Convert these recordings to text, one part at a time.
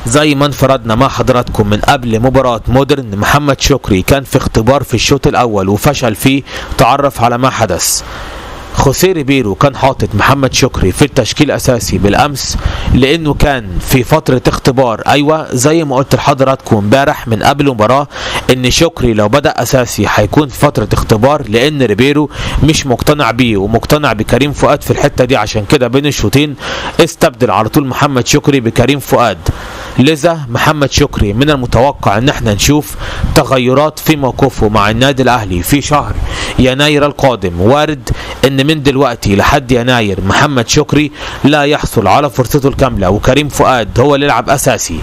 زي ما انفردنا مع حضراتكم من قبل مباراة مودرن، محمد شكري كان في اختبار في الشوط الاول وفشل فيه، تعرف على ما حدث. خوسيه ريبيرو كان حاطط محمد شكري في التشكيل اساسي بالامس لانه كان في فترة اختبار. ايوه زي ما قلت لحضراتكم امبارح من قبل المباراة ان شكري لو بدأ اساسي هيكون في فترة اختبار، لان ريبيرو مش مقتنع بيه ومقتنع بكريم فؤاد في الحتة دي. عشان كده بين الشوطين استبدل على طول محمد شكري بكريم فؤاد. لذا محمد شكري من المتوقع ان احنا نشوف تغيرات في موقفه مع النادي الاهلي في شهر يناير القادم. وارد ان من دلوقتي لحد يناير محمد شكري لا يحصل على فرصته الكاملة وكريم فؤاد هو اللي يلعب اساسي،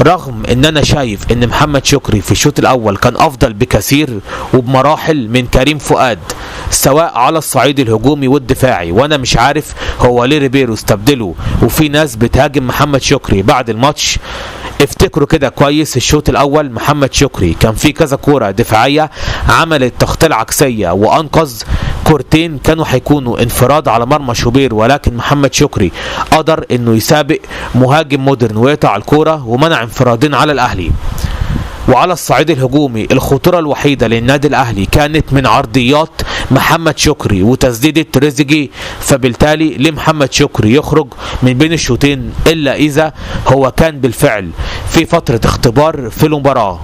رغم ان انا شايف ان محمد شكري في الشوط الاول كان افضل بكثير وبمراحل من كريم فؤاد سواء على الصعيد الهجومي والدفاعي. وانا مش عارف هو ليه ريبيرو استبدله، وفي ناس بتهاجم محمد شكري بعد الماتش. افتكروا كده كويس الشوط الاول محمد شكري كان في كذا كوره دفاعيه عملت تغطيه عكسيه وانقذ كورتين كانوا هيكونوا انفراد على مرمى شوبير، ولكن محمد شكري قدر انه يسابق مهاجم مودرن ويقطع الكوره ومنع انفرادين على الاهلي. وعلى الصعيد الهجومي الخطورة الوحيدة للنادي الأهلي كانت من عرضيات محمد شكري وتسديدة تريزيجيه، فبالتالي لمحمد شكري يخرج من بين الشوطين إلا إذا هو كان بالفعل في فترة اختبار في المباراة.